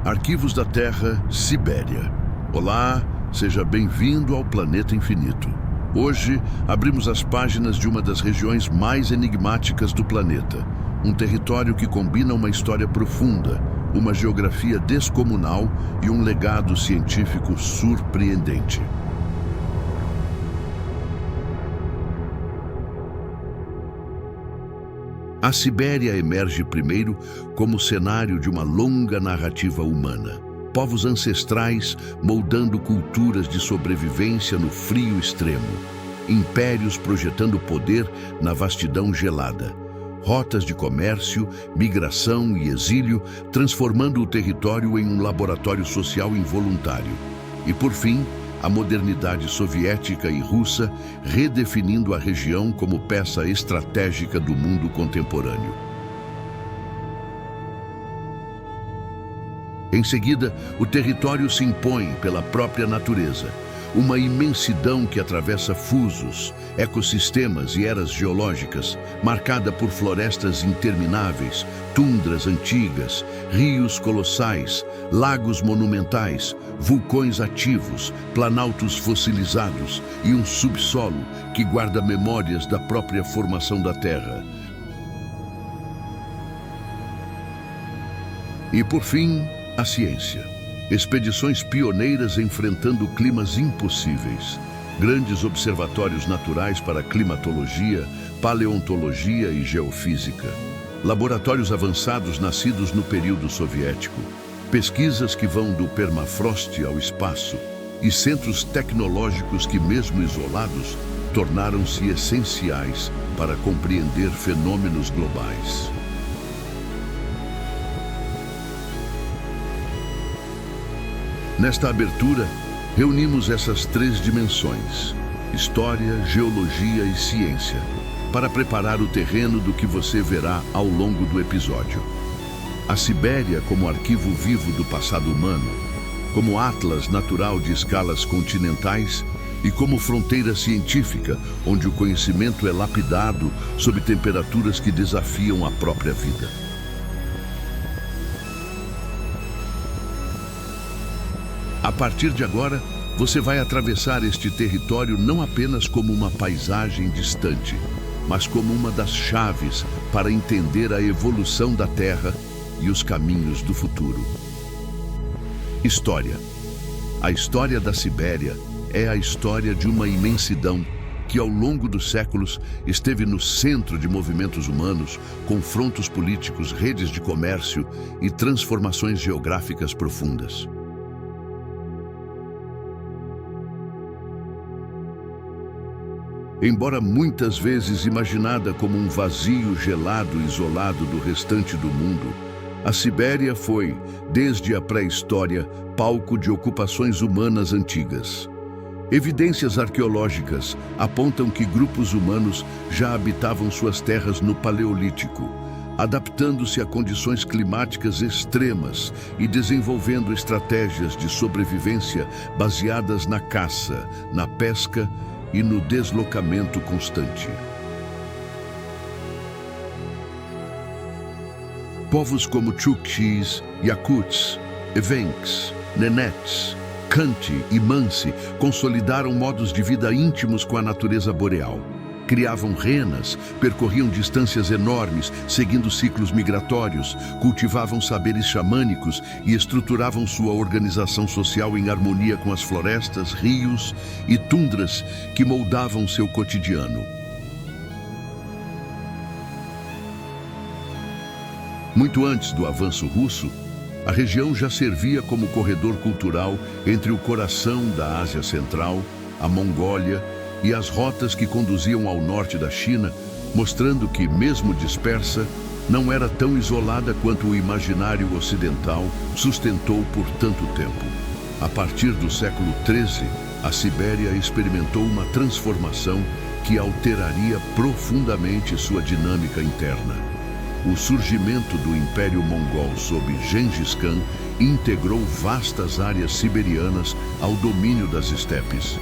Arquivos da Terra, Sibéria. Olá, seja bem-vindo ao Planeta Infinito. Hoje, abrimos as páginas de uma das regiões mais enigmáticas do planeta. Um território que combina uma história profunda, uma geografia descomunal e um legado científico surpreendente. A Sibéria emerge primeiro como cenário de uma longa narrativa humana. Povos ancestrais moldando culturas de sobrevivência no frio extremo. Impérios projetando poder na vastidão gelada. Rotas de comércio, migração e exílio transformando o território em um laboratório social involuntário. E por fim, a modernidade soviética e russa redefinindo a região como peça estratégica do mundo contemporâneo. Em seguida, o território se impõe pela própria natureza, uma imensidão que atravessa fusos, ecossistemas e eras geológicas, marcada por florestas intermináveis, tundras antigas, rios colossais, lagos monumentais, vulcões ativos, planaltos fossilizados e um subsolo que guarda memórias da própria formação da Terra. E por fim, a ciência. Expedições pioneiras enfrentando climas impossíveis. Grandes observatórios naturais para climatologia, paleontologia e geofísica. Laboratórios avançados nascidos no período soviético. Pesquisas que vão do permafrost ao espaço. E centros tecnológicos que, mesmo isolados, tornaram-se essenciais para compreender fenômenos globais. Nesta abertura, reunimos essas três dimensões, história, geologia e ciência, para preparar o terreno do que você verá ao longo do episódio. A Sibéria como arquivo vivo do passado humano, como atlas natural de escalas continentais e como fronteira científica, onde o conhecimento é lapidado sob temperaturas que desafiam a própria vida. A partir de agora, você vai atravessar este território não apenas como uma paisagem distante, mas como uma das chaves para entender a evolução da Terra e os caminhos do futuro. História. A história da Sibéria é a história de uma imensidão que, ao longo dos séculos, esteve no centro de movimentos humanos, confrontos políticos, redes de comércio e transformações geográficas profundas. Embora muitas vezes imaginada como um vazio gelado e isolado do restante do mundo, a Sibéria foi, desde a pré-história, palco de ocupações humanas antigas. Evidências arqueológicas apontam que grupos humanos já habitavam suas terras no Paleolítico, adaptando-se a condições climáticas extremas e desenvolvendo estratégias de sobrevivência baseadas na caça, na pesca e no deslocamento constante. Povos como Chukchis, Yakuts, Evenks, Nenets, Khanty e Mansi consolidaram modos de vida íntimos com a natureza boreal. Criavam renas, percorriam distâncias enormes, seguindo ciclos migratórios, cultivavam saberes xamânicos e estruturavam sua organização social em harmonia com as florestas, rios e tundras que moldavam seu cotidiano. Muito antes do avanço russo, a região já servia como corredor cultural entre o coração da Ásia Central, a Mongólia e as rotas que conduziam ao norte da China, mostrando que, mesmo dispersa, não era tão isolada quanto o imaginário ocidental sustentou por tanto tempo. A partir do século XIII, a Sibéria experimentou uma transformação que alteraria profundamente sua dinâmica interna. O surgimento do Império Mongol sob Gengis Khan integrou vastas áreas siberianas ao domínio das estepes.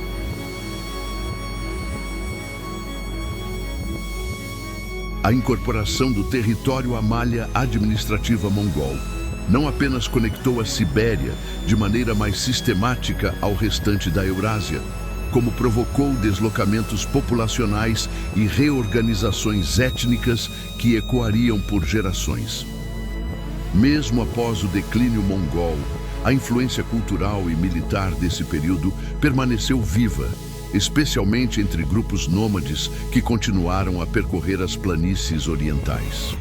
A incorporação do território à malha administrativa mongol não apenas conectou a Sibéria de maneira mais sistemática ao restante da Eurásia, como provocou deslocamentos populacionais e reorganizações étnicas que ecoariam por gerações. Mesmo após o declínio mongol, a influência cultural e militar desse período permaneceu viva, especialmente entre grupos nômades que continuaram a percorrer as planícies orientais.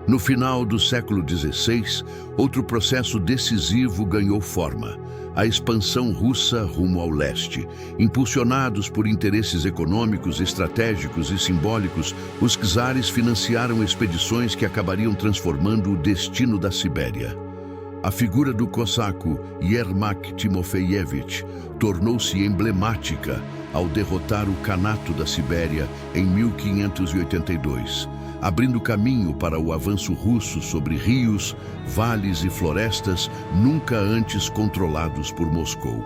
No final do século XVI, outro processo decisivo ganhou forma: a expansão russa rumo ao leste. Impulsionados por interesses econômicos, estratégicos e simbólicos, os czares financiaram expedições que acabariam transformando o destino da Sibéria. A figura do cosaco Yermak Timofeyevich tornou-se emblemática ao derrotar o Khanato da Sibéria em 1582, abrindo caminho para o avanço russo sobre rios, vales e florestas nunca antes controlados por Moscou.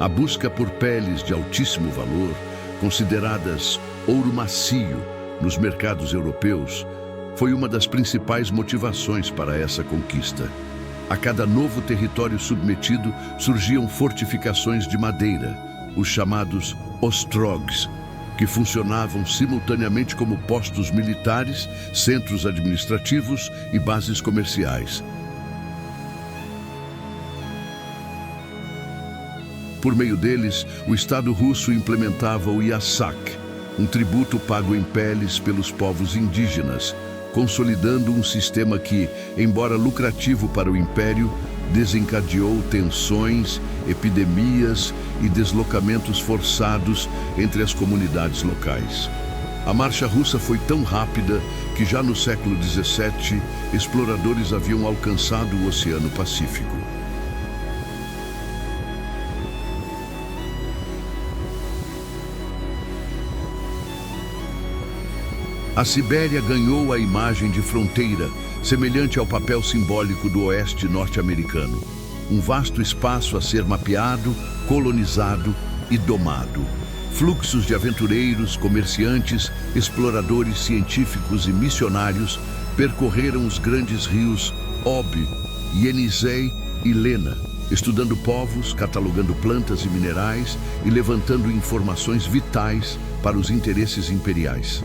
A busca por peles de altíssimo valor, consideradas ouro macio nos mercados europeus, foi uma das principais motivações para essa conquista. A cada novo território submetido surgiam fortificações de madeira, os chamados ostrogs, que funcionavam simultaneamente como postos militares, centros administrativos e bases comerciais. Por meio deles, o Estado russo implementava o Yasak, um tributo pago em peles pelos povos indígenas, consolidando um sistema que, embora lucrativo para o Império, desencadeou tensões, epidemias e deslocamentos forçados entre as comunidades locais. A marcha russa foi tão rápida que já no século XVII, exploradores haviam alcançado o Oceano Pacífico. A Sibéria ganhou a imagem de fronteira, semelhante ao papel simbólico do oeste norte-americano. Um vasto espaço a ser mapeado, colonizado e domado. Fluxos de aventureiros, comerciantes, exploradores científicos e missionários percorreram os grandes rios Ob, Yenisei e Lena, estudando povos, catalogando plantas e minerais e levantando informações vitais para os interesses imperiais.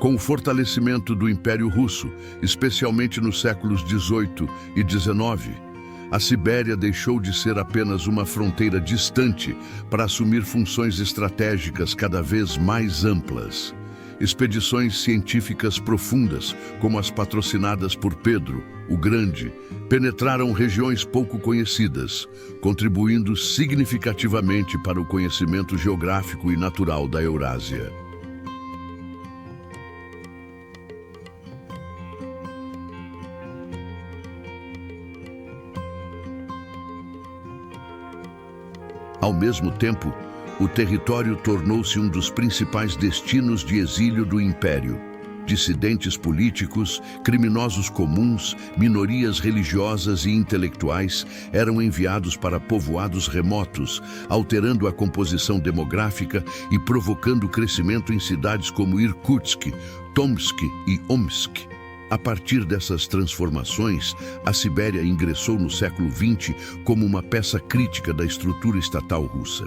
Com o fortalecimento do Império Russo, especialmente nos séculos XVIII e XIX, a Sibéria deixou de ser apenas uma fronteira distante para assumir funções estratégicas cada vez mais amplas. Expedições científicas profundas, como as patrocinadas por Pedro, o Grande, penetraram regiões pouco conhecidas, contribuindo significativamente para o conhecimento geográfico e natural da Eurásia. Ao mesmo tempo, o território tornou-se um dos principais destinos de exílio do Império. Dissidentes políticos, criminosos comuns, minorias religiosas e intelectuais eram enviados para povoados remotos, alterando a composição demográfica e provocando crescimento em cidades como Irkutsk, Tomsk e Omsk. A partir dessas transformações, a Sibéria ingressou no século XX como uma peça crítica da estrutura estatal russa.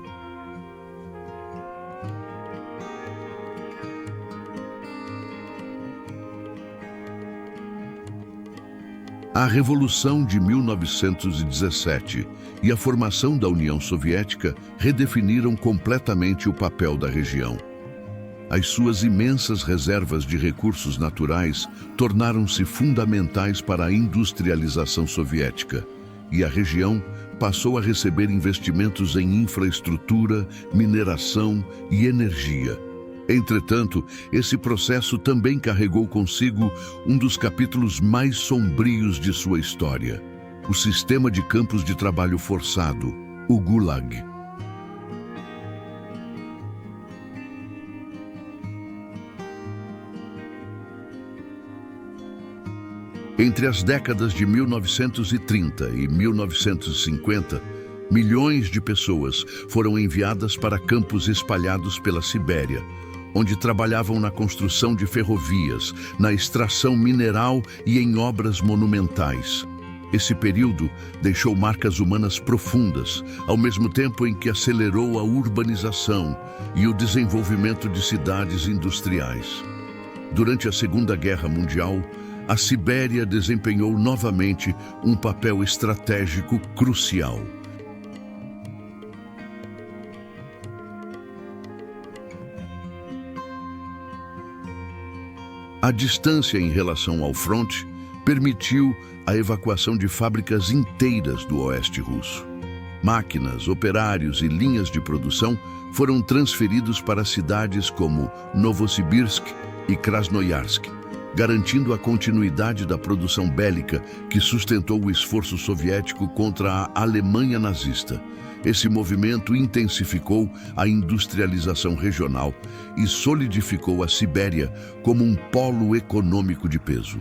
A Revolução de 1917 e a formação da União Soviética redefiniram completamente o papel da região. As suas imensas reservas de recursos naturais tornaram-se fundamentais para a industrialização soviética, e a região passou a receber investimentos em infraestrutura, mineração e energia. Entretanto, esse processo também carregou consigo um dos capítulos mais sombrios de sua história: o sistema de campos de trabalho forçado, o Gulag. Entre as décadas de 1930 e 1950, milhões de pessoas foram enviadas para campos espalhados pela Sibéria, onde trabalhavam na construção de ferrovias, na extração mineral e em obras monumentais. Esse período deixou marcas humanas profundas, ao mesmo tempo em que acelerou a urbanização e o desenvolvimento de cidades industriais. Durante a Segunda Guerra Mundial, a Sibéria desempenhou novamente um papel estratégico crucial. A distância em relação ao fronte permitiu a evacuação de fábricas inteiras do oeste russo. Máquinas, operários e linhas de produção foram transferidos para cidades como Novosibirsk e Krasnoyarsk, garantindo a continuidade da produção bélica que sustentou o esforço soviético contra a Alemanha nazista. Esse movimento intensificou a industrialização regional e solidificou a Sibéria como um polo econômico de peso.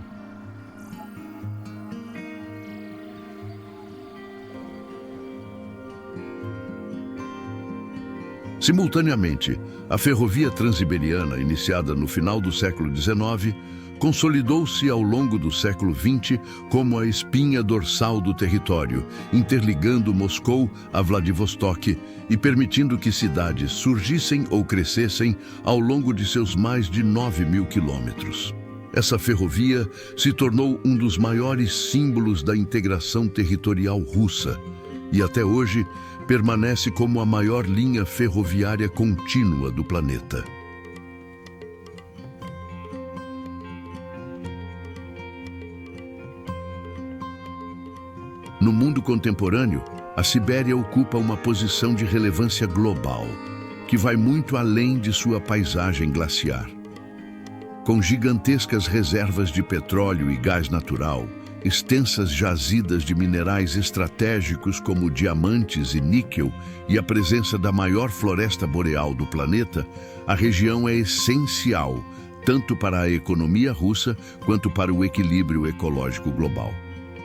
Simultaneamente, a ferrovia transiberiana, iniciada no final do século XIX, consolidou-se ao longo do século XX como a espinha dorsal do território, interligando Moscou a Vladivostok e permitindo que cidades surgissem ou crescessem ao longo de seus mais de 9.000 quilômetros. Essa ferrovia se tornou um dos maiores símbolos da integração territorial russa e até hoje permanece como a maior linha ferroviária contínua do planeta. No mundo contemporâneo, a Sibéria ocupa uma posição de relevância global, que vai muito além de sua paisagem glaciar. Com gigantescas reservas de petróleo e gás natural, extensas jazidas de minerais estratégicos como diamantes e níquel e a presença da maior floresta boreal do planeta, a região é essencial tanto para a economia russa quanto para o equilíbrio ecológico global.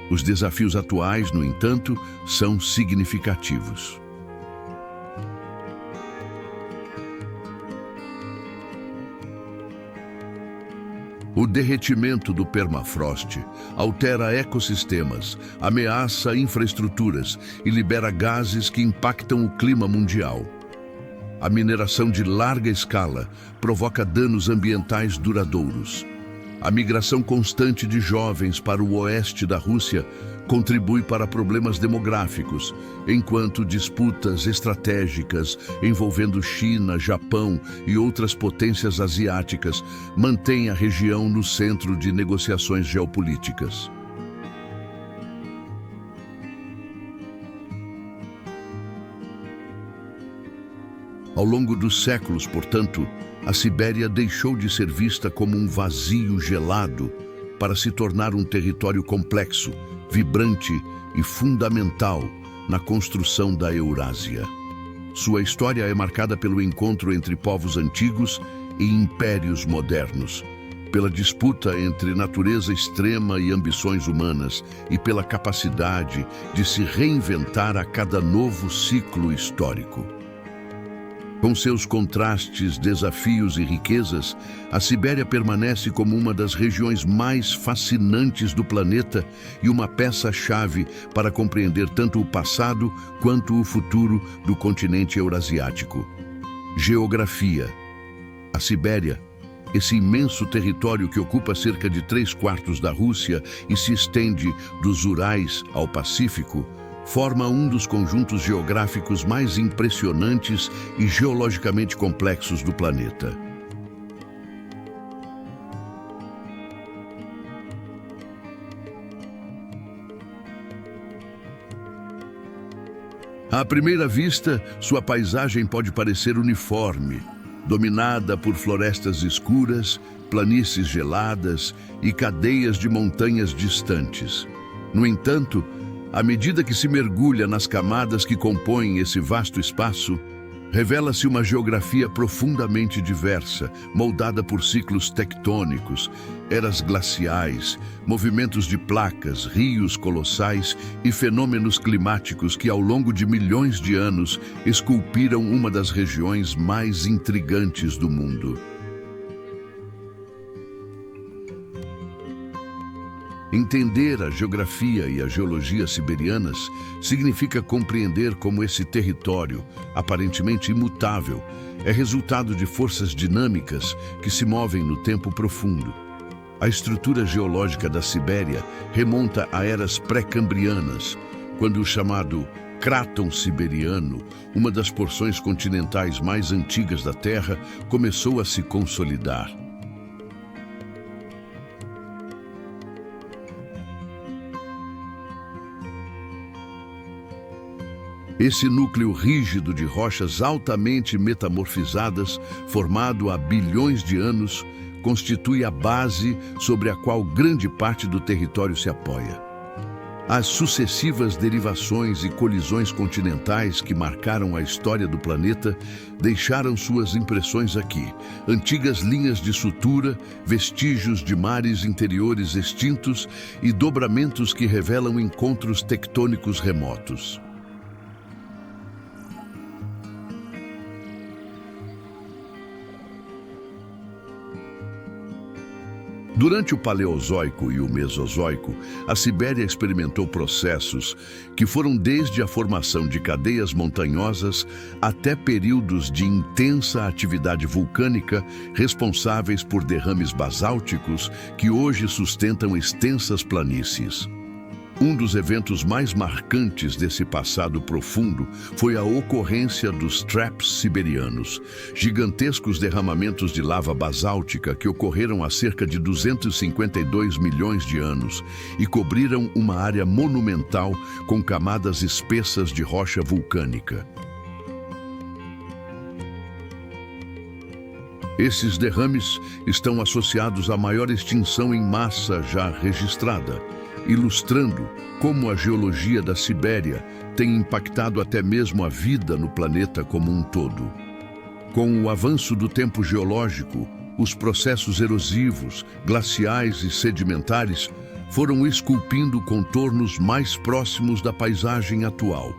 Os desafios atuais, no entanto, são significativos. O derretimento do permafrost altera ecossistemas, ameaça infraestruturas e libera gases que impactam o clima mundial. A mineração de larga escala provoca danos ambientais duradouros. A migração constante de jovens para o oeste da Rússia contribui para problemas demográficos, enquanto disputas estratégicas envolvendo China, Japão e outras potências asiáticas mantêm a região no centro de negociações geopolíticas. Ao longo dos séculos, portanto, a Sibéria deixou de ser vista como um vazio gelado para se tornar um território complexo, vibrante e fundamental na construção da Eurásia. Sua história é marcada pelo encontro entre povos antigos e impérios modernos, pela disputa entre natureza extrema e ambições humanas e pela capacidade de se reinventar a cada novo ciclo histórico. Com seus contrastes, desafios e riquezas, a Sibéria permanece como uma das regiões mais fascinantes do planeta e uma peça-chave para compreender tanto o passado quanto o futuro do continente eurasiático. Geografia. A Sibéria, esse imenso território que ocupa cerca de 3/4 da Rússia e se estende dos Urais ao Pacífico, forma um dos conjuntos geográficos mais impressionantes e geologicamente complexos do planeta. À primeira vista, sua paisagem pode parecer uniforme, dominada por florestas escuras, planícies geladas e cadeias de montanhas distantes. No entanto, À medida que se mergulha nas camadas que compõem esse vasto espaço, revela-se uma geografia profundamente diversa, moldada por ciclos tectônicos, eras glaciais, movimentos de placas, rios colossais e fenômenos climáticos que, ao longo de milhões de anos, esculpiram uma das regiões mais intrigantes do mundo. Entender a geografia e a geologia siberianas significa compreender como esse território, aparentemente imutável, é resultado de forças dinâmicas que se movem no tempo profundo. A estrutura geológica da Sibéria remonta a eras pré-cambrianas, quando o chamado Cráton Siberiano, uma das porções continentais mais antigas da Terra, começou a se consolidar. Esse núcleo rígido de rochas altamente metamorfizadas, formado há bilhões de anos, constitui a base sobre a qual grande parte do território se apoia. As sucessivas derivações e colisões continentais que marcaram a história do planeta deixaram suas impressões aqui. Antigas linhas de sutura, vestígios de mares interiores extintos e dobramentos que revelam encontros tectônicos remotos. Durante o Paleozoico e o Mesozoico, a Sibéria experimentou processos que foram desde a formação de cadeias montanhosas até períodos de intensa atividade vulcânica responsáveis por derrames basálticos que hoje sustentam extensas planícies. Um dos eventos mais marcantes desse passado profundo foi a ocorrência dos traps siberianos, gigantescos derramamentos de lava basáltica que ocorreram há cerca de 252 milhões de anos e cobriram uma área monumental com camadas espessas de rocha vulcânica. Esses derrames estão associados à maior extinção em massa já registrada, ilustrando como a geologia da Sibéria tem impactado até mesmo a vida no planeta como um todo. Com o avanço do tempo geológico, os processos erosivos, glaciais e sedimentares foram esculpindo contornos mais próximos da paisagem atual.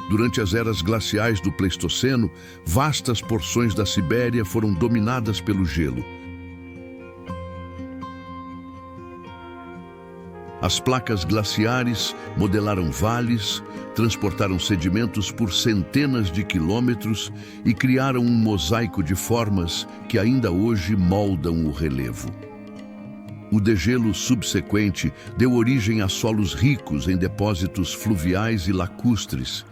Durante as eras glaciais do Pleistoceno, vastas porções da Sibéria foram dominadas pelo gelo. As placas glaciares modelaram vales, transportaram sedimentos por centenas de quilômetros e criaram um mosaico de formas que ainda hoje moldam o relevo. O degelo subsequente deu origem a solos ricos em depósitos fluviais e lacustres,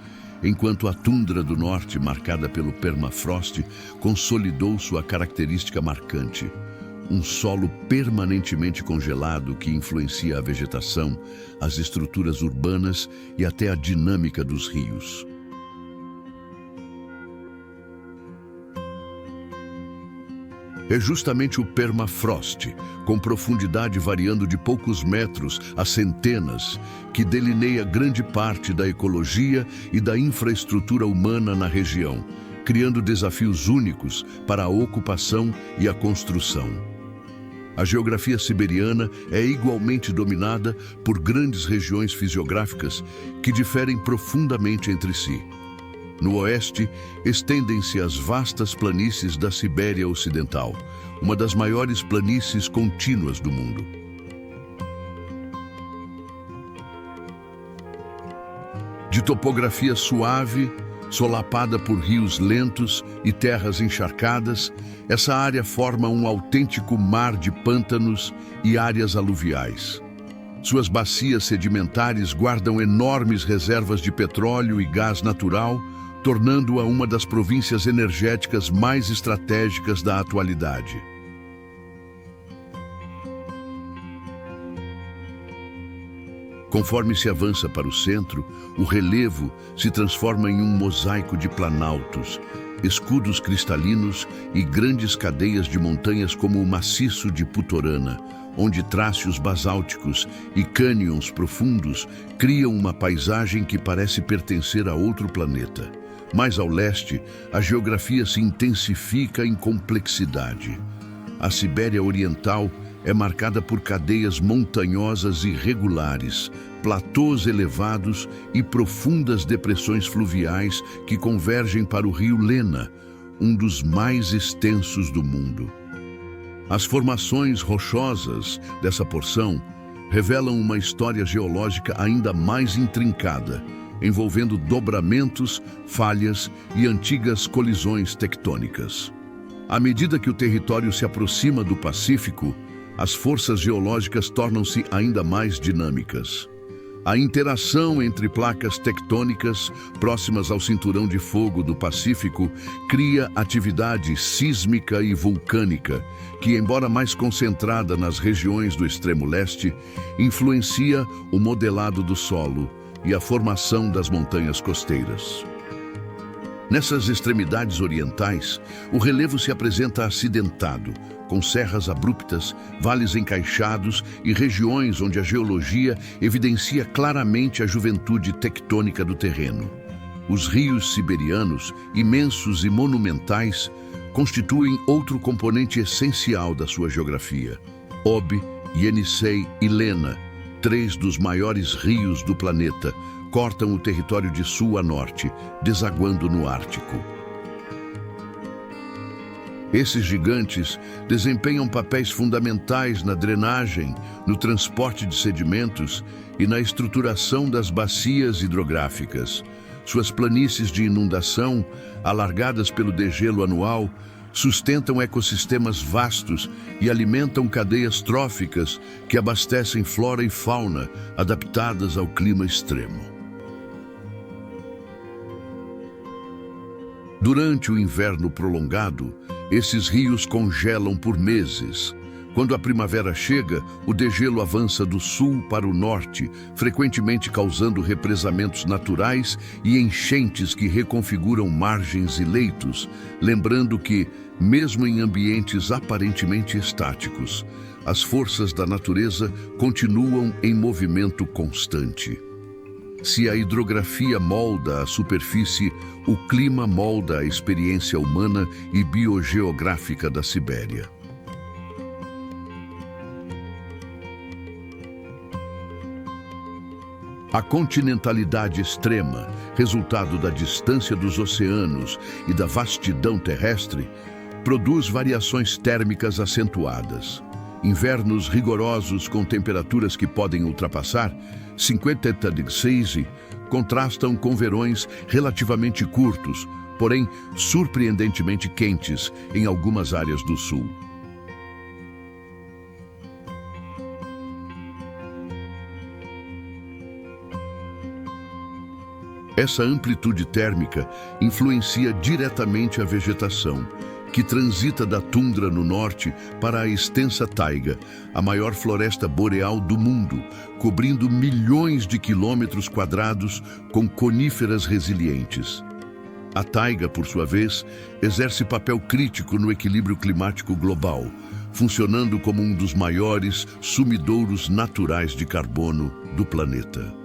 enquanto a tundra do norte, marcada pelo permafrost, consolidou sua característica marcante. Um solo permanentemente congelado que influencia a vegetação, as estruturas urbanas e até a dinâmica dos rios. É justamente o permafrost, com profundidade variando de poucos metros a centenas, que delineia grande parte da ecologia e da infraestrutura humana na região, criando desafios únicos para a ocupação e a construção. A geografia siberiana é igualmente dominada por grandes regiões fisiográficas que diferem profundamente entre si. No oeste, estendem-se as vastas planícies da Sibéria Ocidental, uma das maiores planícies contínuas do mundo. De topografia suave, solapada por rios lentos e terras encharcadas, essa área forma um autêntico mar de pântanos e áreas aluviais. Suas bacias sedimentares guardam enormes reservas de petróleo e gás natural, tornando-a uma das províncias energéticas mais estratégicas da atualidade. Conforme se avança para o centro, o relevo se transforma em um mosaico de planaltos, escudos cristalinos e grandes cadeias de montanhas como o maciço de Putorana, onde trácios basálticos e cânions profundos criam uma paisagem que parece pertencer a outro planeta. Mais ao leste, a geografia se intensifica em complexidade. A Sibéria Oriental é marcada por cadeias montanhosas irregulares, platôs elevados e profundas depressões fluviais que convergem para o rio Lena, um dos mais extensos do mundo. As formações rochosas dessa porção revelam uma história geológica ainda mais intrincada, envolvendo dobramentos, falhas e antigas colisões tectônicas. À medida que o território se aproxima do Pacífico, as forças geológicas tornam-se ainda mais dinâmicas. A interação entre placas tectônicas próximas ao cinturão de fogo do Pacífico cria atividade sísmica e vulcânica, que, embora mais concentrada nas regiões do extremo leste, influencia o modelado do solo e a formação das montanhas costeiras. Nessas extremidades orientais, o relevo se apresenta acidentado, com serras abruptas, vales encaixados e regiões onde a geologia evidencia claramente a juventude tectônica do terreno. Os rios siberianos, imensos e monumentais, constituem outro componente essencial da sua geografia. Oby, Yenisei e Lena, 3 dos maiores rios do planeta, cortam o território de sul a norte, desaguando no Ártico. Esses gigantes desempenham papéis fundamentais na drenagem, no transporte de sedimentos e na estruturação das bacias hidrográficas. Suas planícies de inundação, alargadas pelo degelo anual, sustentam ecossistemas vastos e alimentam cadeias tróficas que abastecem flora e fauna adaptadas ao clima extremo. Durante o inverno prolongado, esses rios congelam por meses. Quando a primavera chega, o degelo avança do sul para o norte, frequentemente causando represamentos naturais e enchentes que reconfiguram margens e leitos, lembrando que, mesmo em ambientes aparentemente estáticos, as forças da natureza continuam em movimento constante. Se a hidrografia molda a superfície, o clima molda a experiência humana e biogeográfica da Sibéria. A continentalidade extrema, resultado da distância dos oceanos e da vastidão terrestre, produz variações térmicas acentuadas. Invernos rigorosos com temperaturas que podem ultrapassar 50 degrees Celsius contrastam com verões relativamente curtos, porém surpreendentemente quentes em algumas áreas do sul. Essa amplitude térmica influencia diretamente a vegetação, que transita da tundra no norte para a extensa taiga, a maior floresta boreal do mundo, cobrindo milhões de quilômetros quadrados com coníferas resilientes. A taiga, por sua vez, exerce papel crítico no equilíbrio climático global, funcionando como um dos maiores sumidouros naturais de carbono do planeta.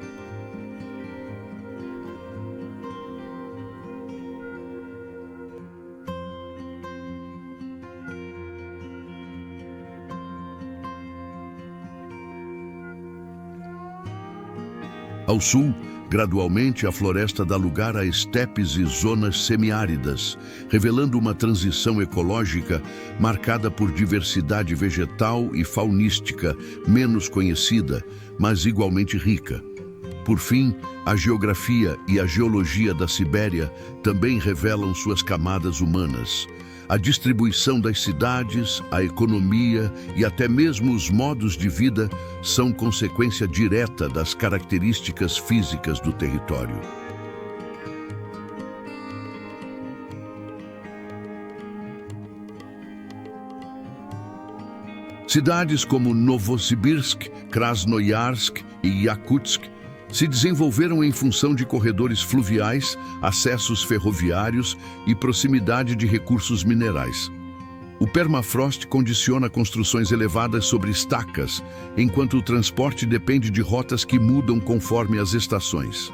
Ao sul, gradualmente a floresta dá lugar a estepes e zonas semiáridas, revelando uma transição ecológica marcada por diversidade vegetal e faunística menos conhecida, mas igualmente rica. Por fim, a geografia e a geologia da Sibéria também revelam suas camadas humanas. A distribuição das cidades, a economia e até mesmo os modos de vida são consequência direta das características físicas do território. Cidades como Novosibirsk, Krasnoyarsk e Yakutsk se desenvolveram em função de corredores fluviais, acessos ferroviários e proximidade de recursos minerais. O permafrost condiciona construções elevadas sobre estacas, enquanto o transporte depende de rotas que mudam conforme as estações.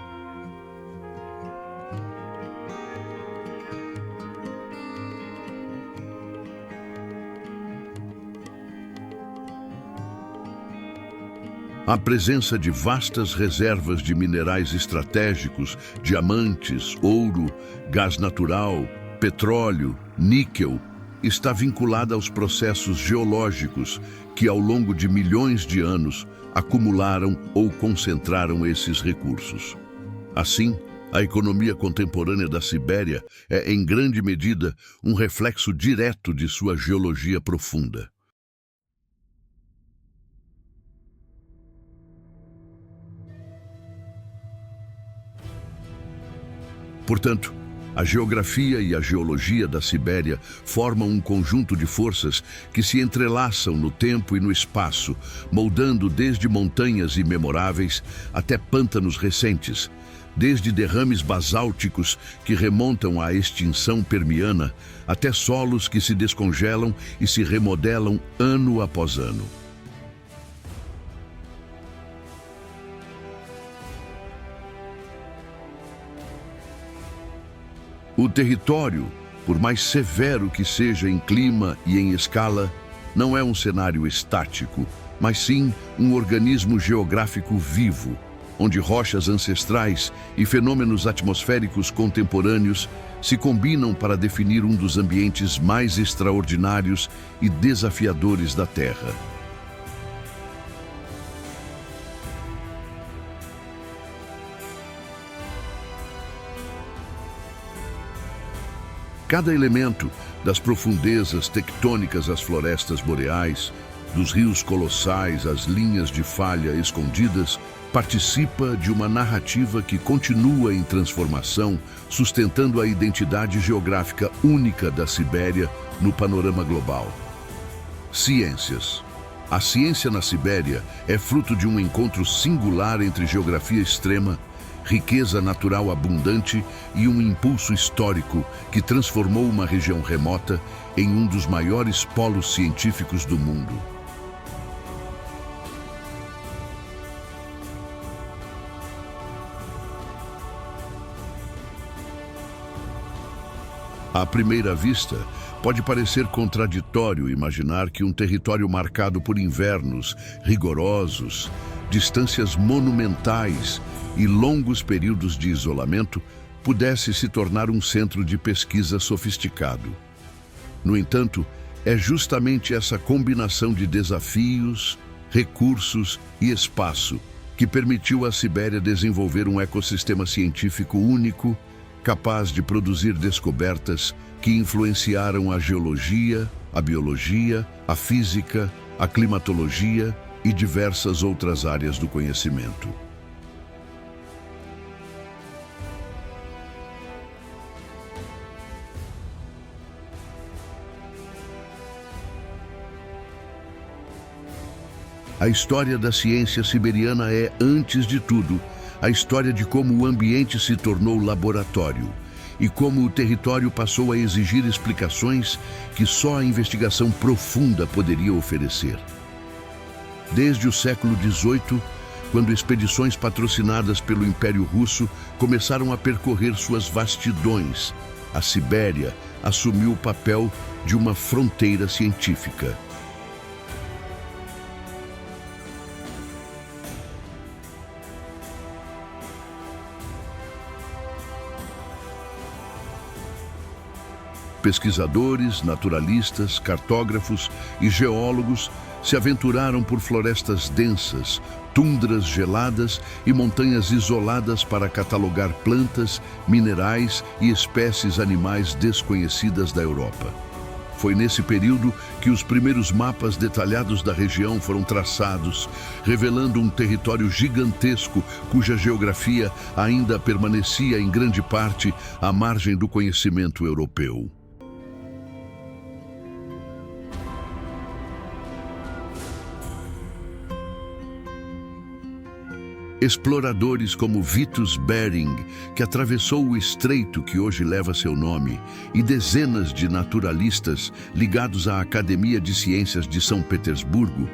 A presença de vastas reservas de minerais estratégicos, diamantes, ouro, gás natural, petróleo, níquel, está vinculada aos processos geológicos que, ao longo de milhões de anos, acumularam ou concentraram esses recursos. Assim, a economia contemporânea da Sibéria é, em grande medida, um reflexo direto de sua geologia profunda. Portanto, a geografia e a geologia da Sibéria formam um conjunto de forças que se entrelaçam no tempo e no espaço, moldando desde montanhas imemoráveis até pântanos recentes, desde derrames basálticos que remontam à extinção permiana até solos que se descongelam e se remodelam ano após ano. O território, por mais severo que seja em clima e em escala, não é um cenário estático, mas sim um organismo geográfico vivo, onde rochas ancestrais e fenômenos atmosféricos contemporâneos se combinam para definir um dos ambientes mais extraordinários e desafiadores da Terra. Cada elemento, das profundezas tectônicas às florestas boreais, dos rios colossais às linhas de falha escondidas, participa de uma narrativa que continua em transformação, sustentando a identidade geográfica única da Sibéria no panorama global. Ciências. A ciência na Sibéria é fruto de um encontro singular entre geografia extrema, riqueza natural abundante e um impulso histórico que transformou uma região remota em um dos maiores polos científicos do mundo. À primeira vista, pode parecer contraditório imaginar que um território marcado por invernos rigorosos, distâncias monumentais e longos períodos de isolamento pudesse se tornar um centro de pesquisa sofisticado. No entanto, é justamente essa combinação de desafios, recursos e espaço que permitiu à Sibéria desenvolver um ecossistema científico único, capaz de produzir descobertas que influenciaram a geologia, a biologia, a física, a climatologia e diversas outras áreas do conhecimento. A história da ciência siberiana é, antes de tudo, a história de como o ambiente se tornou laboratório e como o território passou a exigir explicações que só a investigação profunda poderia oferecer. Desde o século XVIII, quando expedições patrocinadas pelo Império Russo começaram a percorrer suas vastidões, a Sibéria assumiu o papel de uma fronteira científica. Pesquisadores, naturalistas, cartógrafos e geólogos se aventuraram por florestas densas, tundras geladas e montanhas isoladas para catalogar plantas, minerais e espécies animais desconhecidas da Europa. Foi nesse período que os primeiros mapas detalhados da região foram traçados, revelando um território gigantesco cuja geografia ainda permanecia em grande parte à margem do conhecimento europeu. Exploradores como Vitus Bering, que atravessou o estreito que hoje leva seu nome, e dezenas de naturalistas ligados à Academia de Ciências de São Petersburgo,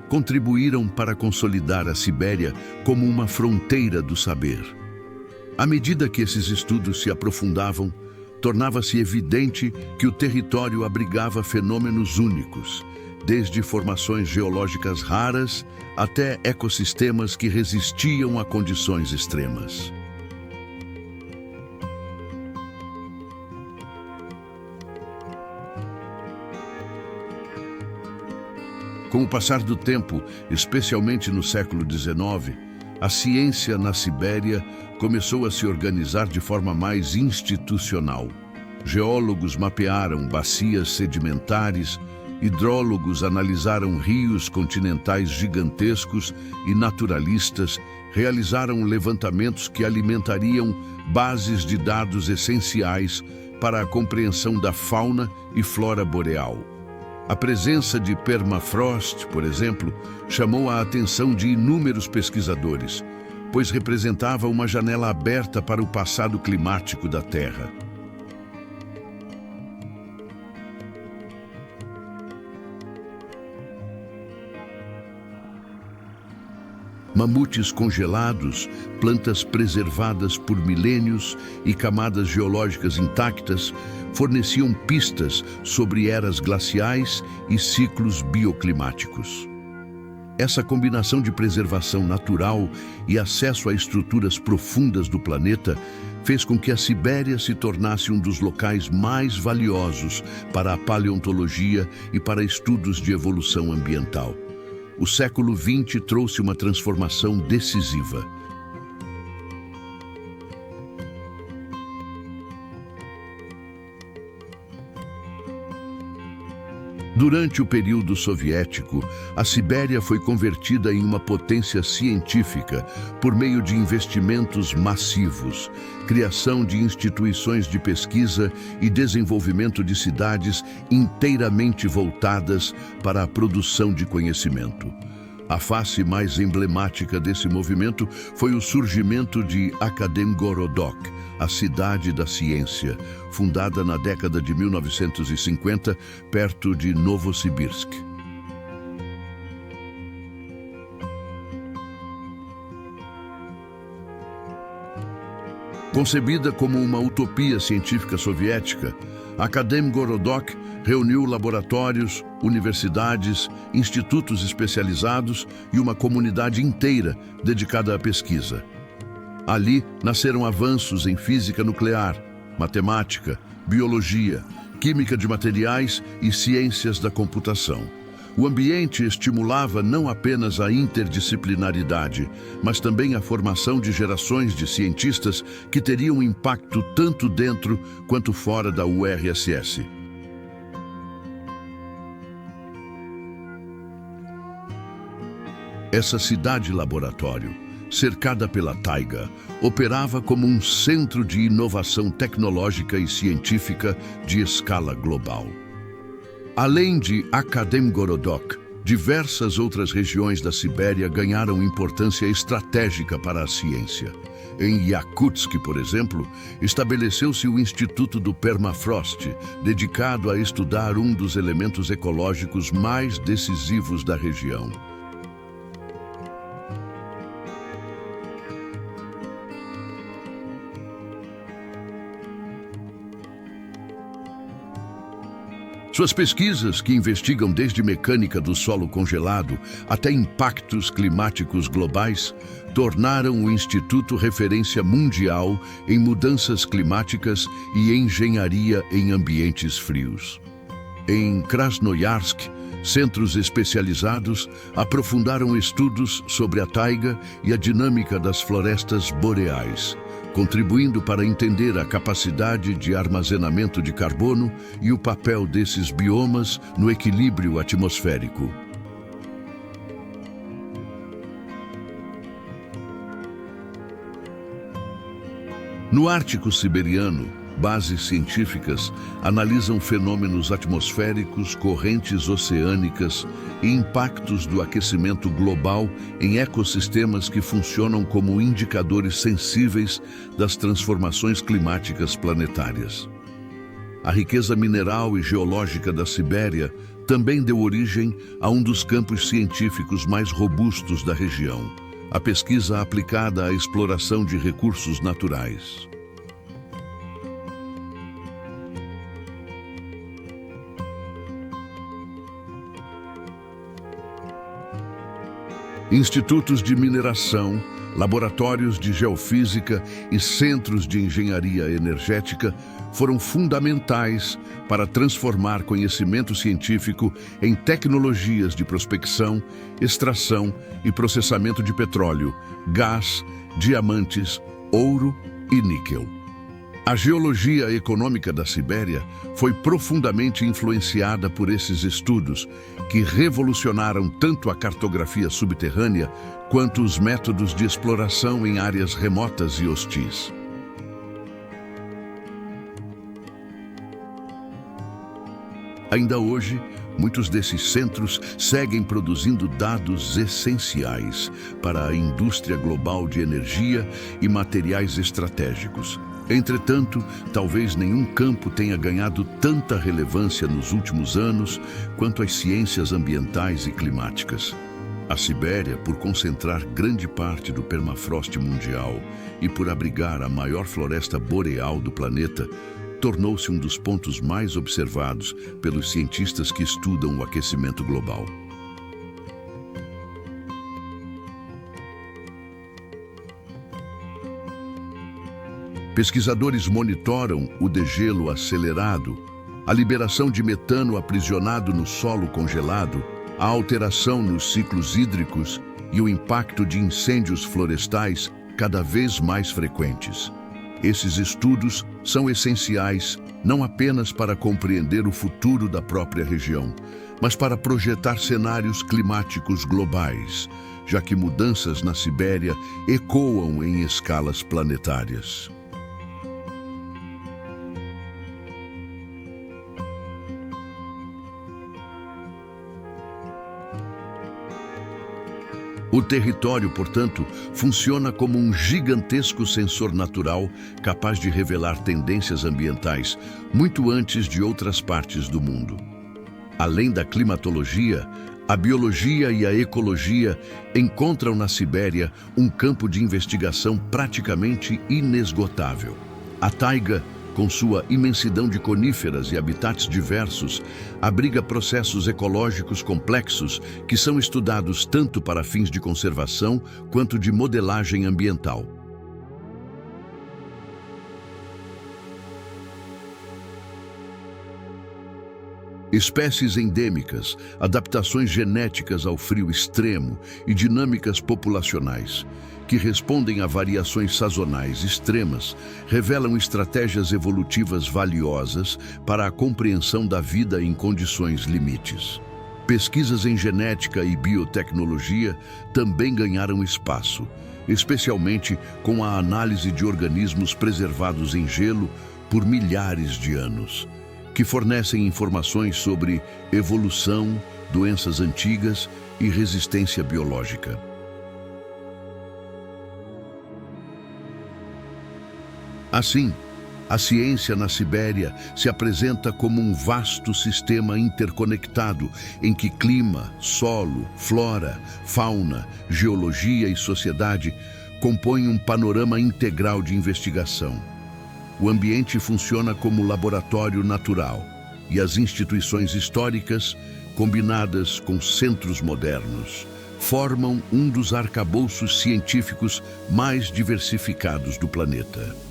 contribuíram para consolidar a Sibéria como uma fronteira do saber. À medida que esses estudos se aprofundavam, tornava-se evidente que o território abrigava fenômenos únicos, desde formações geológicas raras até ecossistemas que resistiam a condições extremas. Com o passar do tempo, especialmente no século XIX, a ciência na Sibéria começou a se organizar de forma mais institucional. Geólogos mapearam bacias sedimentares, hidrólogos analisaram rios continentais gigantescos e naturalistas realizaram levantamentos que alimentariam bases de dados essenciais para a compreensão da fauna e flora boreal. A presença de permafrost, por exemplo, chamou a atenção de inúmeros pesquisadores, pois representava uma janela aberta para o passado climático da Terra. Mamutes congelados, plantas preservadas por milênios e camadas geológicas intactas forneciam pistas sobre eras glaciais e ciclos bioclimáticos. Essa combinação de preservação natural e acesso a estruturas profundas do planeta fez com que a Sibéria se tornasse um dos locais mais valiosos para a paleontologia e para estudos de evolução ambiental. O século XX trouxe uma transformação decisiva. Durante o período soviético, a Sibéria foi convertida em uma potência científica por meio de investimentos massivos, criação de instituições de pesquisa e desenvolvimento de cidades inteiramente voltadas para a produção de conhecimento. A face mais emblemática desse movimento foi o surgimento de Akademgorodok, a cidade da ciência, fundada na década de 1950, perto de Novosibirsk. Concebida como uma utopia científica soviética, Akademgorodok reuniu laboratórios, universidades, institutos especializados e uma comunidade inteira dedicada à pesquisa. Ali nasceram avanços em física nuclear, matemática, biologia, química de materiais e ciências da computação. O ambiente estimulava não apenas a interdisciplinaridade, mas também a formação de gerações de cientistas que teriam impacto tanto dentro quanto fora da URSS. Essa cidade-laboratório, cercada pela taiga, operava como um centro de inovação tecnológica e científica de escala global. Além de Akademgorodok, diversas outras regiões da Sibéria ganharam importância estratégica para a ciência. Em Yakutsk, por exemplo, estabeleceu-se o Instituto do Permafrost, dedicado a estudar um dos elementos ecológicos mais decisivos da região. Suas pesquisas, que investigam desde mecânica do solo congelado até impactos climáticos globais, tornaram o Instituto referência mundial em mudanças climáticas e engenharia em ambientes frios. Em Krasnoyarsk, centros especializados aprofundaram estudos sobre a taiga e a dinâmica das florestas boreais, contribuindo para entender a capacidade de armazenamento de carbono e o papel desses biomas no equilíbrio atmosférico. No Ártico Siberiano, bases científicas analisam fenômenos atmosféricos, correntes oceânicas e impactos do aquecimento global em ecossistemas que funcionam como indicadores sensíveis das transformações climáticas planetárias. A riqueza mineral e geológica da Sibéria também deu origem a um dos campos científicos mais robustos da região, a pesquisa aplicada à exploração de recursos naturais. Institutos de mineração, laboratórios de geofísica e centros de engenharia energética foram fundamentais para transformar conhecimento científico em tecnologias de prospecção, extração e processamento de petróleo, gás, diamantes, ouro e níquel. A geologia econômica da Sibéria foi profundamente influenciada por esses estudos, que revolucionaram tanto a cartografia subterrânea quanto os métodos de exploração em áreas remotas e hostis. Ainda hoje, muitos desses centros seguem produzindo dados essenciais para a indústria global de energia e materiais estratégicos. Entretanto, talvez nenhum campo tenha ganhado tanta relevância nos últimos anos quanto as ciências ambientais e climáticas. A Sibéria, por concentrar grande parte do permafrost mundial e por abrigar a maior floresta boreal do planeta, tornou-se um dos pontos mais observados pelos cientistas que estudam o aquecimento global. Pesquisadores monitoram o degelo acelerado, a liberação de metano aprisionado no solo congelado, a alteração nos ciclos hídricos e o impacto de incêndios florestais cada vez mais frequentes. Esses estudos são essenciais não apenas para compreender o futuro da própria região, mas para projetar cenários climáticos globais, já que mudanças na Sibéria ecoam em escalas planetárias. O território, portanto, funciona como um gigantesco sensor natural capaz de revelar tendências ambientais muito antes de outras partes do mundo. Além da climatologia, a biologia e a ecologia encontram na Sibéria um campo de investigação praticamente inesgotável. A taiga, com sua imensidão de coníferas e habitats diversos, abriga processos ecológicos complexos que são estudados tanto para fins de conservação quanto de modelagem ambiental. Espécies endêmicas, adaptações genéticas ao frio extremo e dinâmicas populacionais, que respondem a variações sazonais extremas, revelam estratégias evolutivas valiosas para a compreensão da vida em condições limites. Pesquisas em genética e biotecnologia também ganharam espaço, especialmente com a análise de organismos preservados em gelo por milhares de anos, que fornecem informações sobre evolução, doenças antigas e resistência biológica. Assim, a ciência na Sibéria se apresenta como um vasto sistema interconectado em que clima, solo, flora, fauna, geologia e sociedade compõem um panorama integral de investigação. O ambiente funciona como laboratório natural e as instituições históricas, combinadas com centros modernos, formam um dos arcabouços científicos mais diversificados do planeta.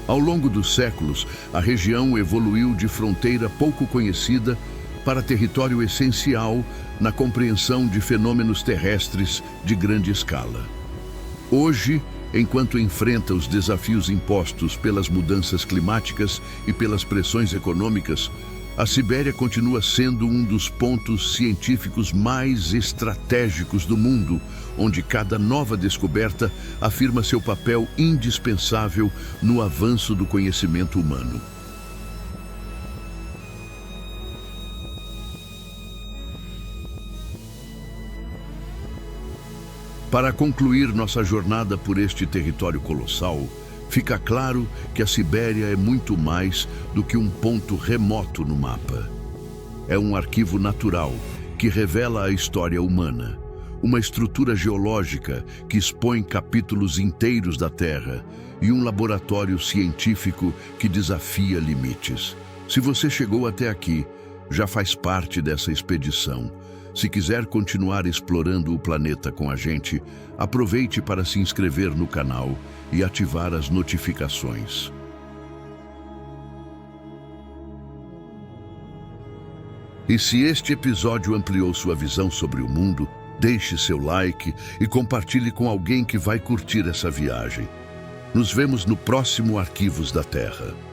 Ao longo dos séculos, a região evoluiu de fronteira pouco conhecida para território essencial na compreensão de fenômenos terrestres de grande escala. Hoje, enquanto enfrenta os desafios impostos pelas mudanças climáticas e pelas pressões econômicas, A Sibéria continua sendo um dos pontos científicos mais estratégicos do mundo, onde cada nova descoberta afirma seu papel indispensável no avanço do conhecimento humano. Para concluir nossa jornada por este território colossal, fica claro que a Sibéria é muito mais do que um ponto remoto no mapa. É um arquivo natural que revela a história humana, uma estrutura geológica que expõe capítulos inteiros da Terra e um laboratório científico que desafia limites. Se você chegou até aqui, já faz parte dessa expedição. Se quiser continuar explorando o planeta com a gente, aproveite para se inscrever no canal e ativar as notificações. E se este episódio ampliou sua visão sobre o mundo, deixe seu like e compartilhe com alguém que vai curtir essa viagem. Nos vemos no próximo Arquivos da Terra.